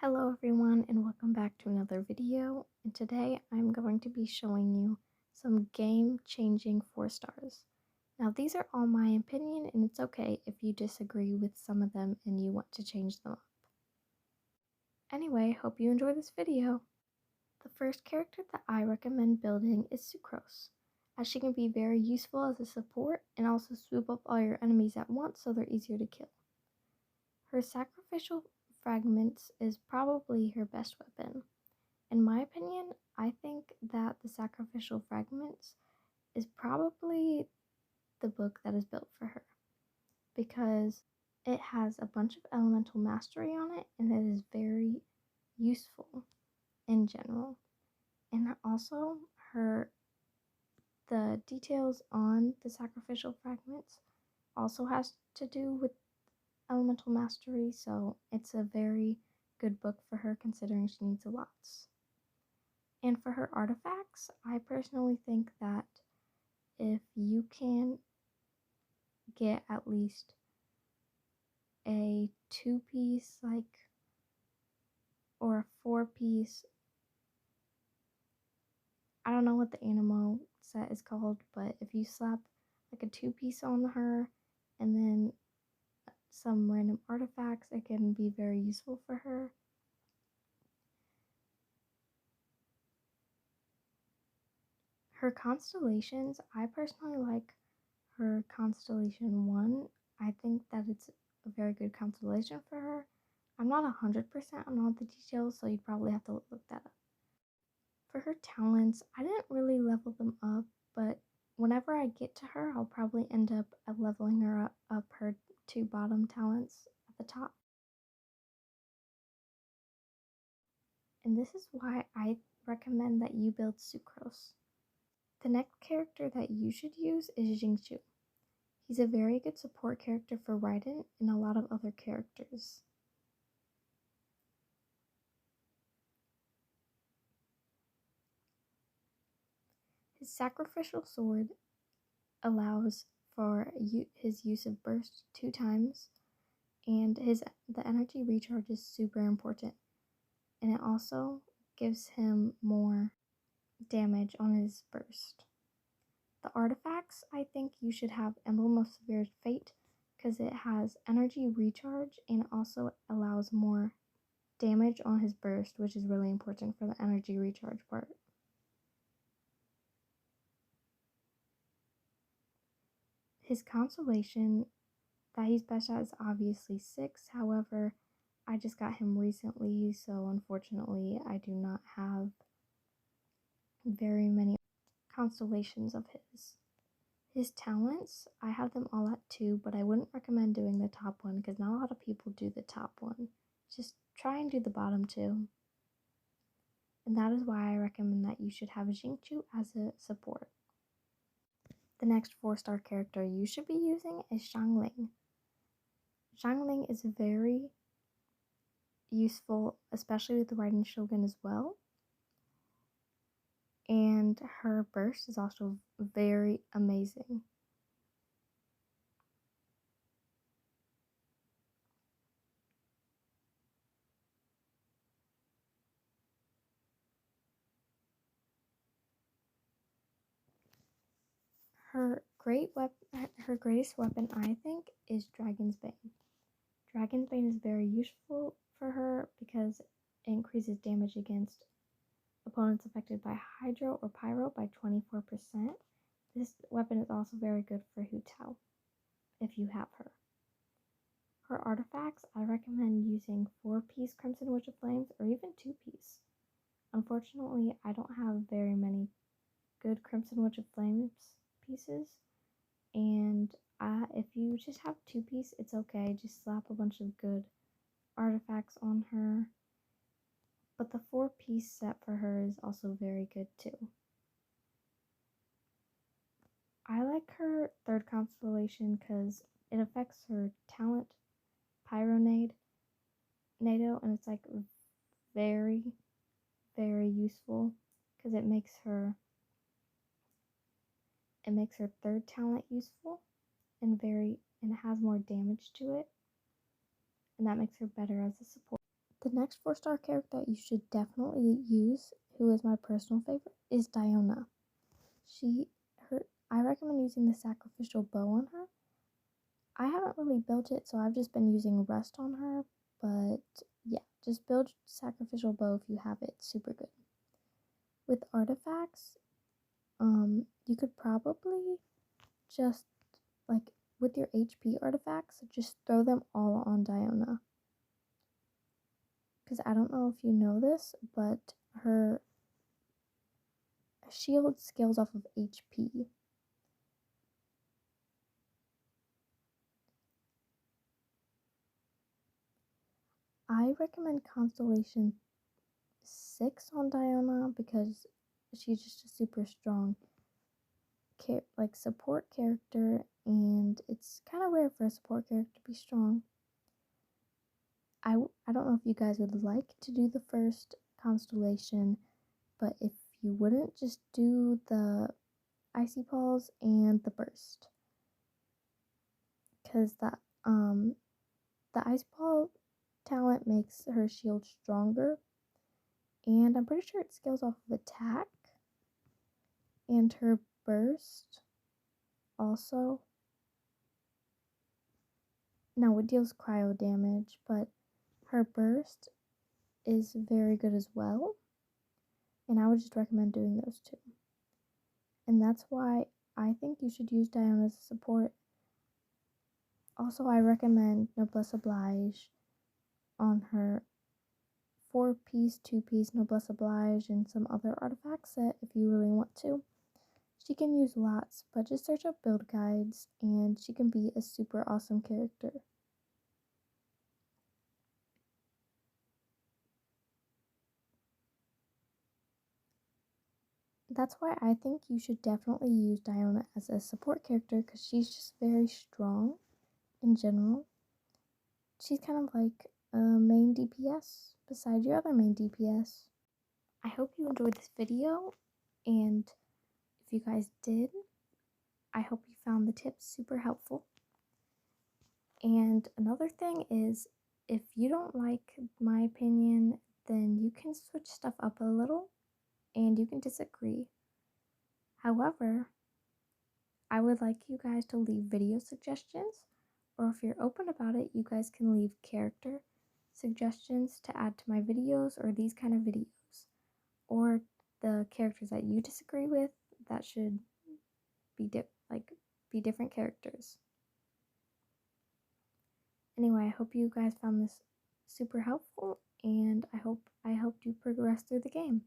Hello everyone and welcome back to another video, and today I'm going to be showing you some game-changing 4 stars. Now these are all my opinion and it's okay if you disagree with some of them and you want to change them up. Anyway, hope you enjoy this video. The first character that I recommend building is Sucrose, as she can be very useful as a support and also swoop up all your enemies at once so they're easier to kill. Her sacrificial fragments is probably her best weapon. In my opinion, I think that the sacrificial fragments is probably the book that is built for her because it has a bunch of elemental mastery on it and it is very useful in general. And also the details on the sacrificial fragments also has to do with elemental mastery, so it's a very good book for her considering she needs a lot. And for her artifacts, I personally think that if you can get at least a 2-piece or a 4-piece, I don't know what the Animo set is called, but if you slap like a 2-piece on her and then some random artifacts, it can be very useful for her. Her constellations, I personally like her constellation 1. I think that it's a very good constellation for her. I'm not 100% on all the details, so you'd probably have to look that up. For her talents, I didn't really level them up, but whenever I get to her, I'll probably end up leveling her up her 2 bottom talents at the top. And this is why I recommend that you build Sucrose. The next character that you should use is Xingqui. He's a very good support character for Raiden and a lot of other characters. His sacrificial sword allows for his use of burst 2 times, and the energy recharge is super important, and it also gives him more damage on his burst. The artifacts, I think you should have Emblem of Severe Fate because it has energy recharge and also allows more damage on his burst, which is really important for the energy recharge part. His constellation that he's best at is obviously 6, however, I just got him recently, so unfortunately I do not have very many constellations of his. His talents, I have them all at 2, but I wouldn't recommend doing the top one because not a lot of people do the top one. Just try and do the bottom 2. And that is why I recommend that you should have Xingqi as a support. The next 4-star character you should be using is Xiangling. Xiangling is very useful, especially with the Raiden Shogun as well. And her burst is also very amazing. Her greatest weapon, I think, is Dragon's Bane. Dragon's Bane is very useful for her because it increases damage against opponents affected by Hydro or Pyro by 24%. This weapon is also very good for Hu Tao, if you have her. Her artifacts, I recommend using 4-piece Crimson Witch of Flames or even 2-piece. Unfortunately, I don't have very many good Crimson Witch of Flames pieces, and if you just have 2-piece, it's okay. Just slap a bunch of good artifacts on her. But the 4-piece set for her is also very good too. I like her 3rd constellation because it affects her talent, Pyronade, NATO, and it's like very, very useful because it makes her 3rd talent useful and it has more damage to it, and that makes her better as a support. The next 4-star character that you should definitely use, who is my personal favorite, is Diona. I recommend using the sacrificial bow on her. I haven't really built it, so I've just been using rust on her, but yeah, just build sacrificial bow if you have it. Super good. With artifacts, you could probably just, like, with your HP artifacts, just throw them all on Diona. Because I don't know if you know this, but her shield scales off of HP. I recommend Constellation 6 on Diona because she's just a super strong support character, and it's kind of rare for a support character to be strong. I don't know if you guys would like to do the first constellation, but if you wouldn't, just do the Icy Paws and the Burst, because the Ice Paw talent makes her shield stronger, and I'm pretty sure it scales off of attack, and her burst also. Now it deals cryo damage, but her burst is very good as well, and I would just recommend doing those two. And that's why I think you should use Diona as a support. Also, I recommend Noblesse Oblige on her 4-piece, 2-piece Noblesse Oblige, and some other artifact set if you really want to. She can use lots, but just search up build guides, and she can be a super awesome character. That's why I think you should definitely use Diona as a support character, because she's just very strong in general. She's kind of like a main DPS beside your other main DPS. I hope you enjoyed this video, and if you guys did, I hope you found the tips super helpful. And another thing is, if you don't like my opinion, then you can switch stuff up a little, and you can disagree. However, I would like you guys to leave video suggestions, or if you're open about it, you guys can leave character suggestions to add to my videos, or these kind of videos, or the characters that you disagree with that should be different characters. Anyway, I hope you guys found this super helpful, and I hope I helped you progress through the game.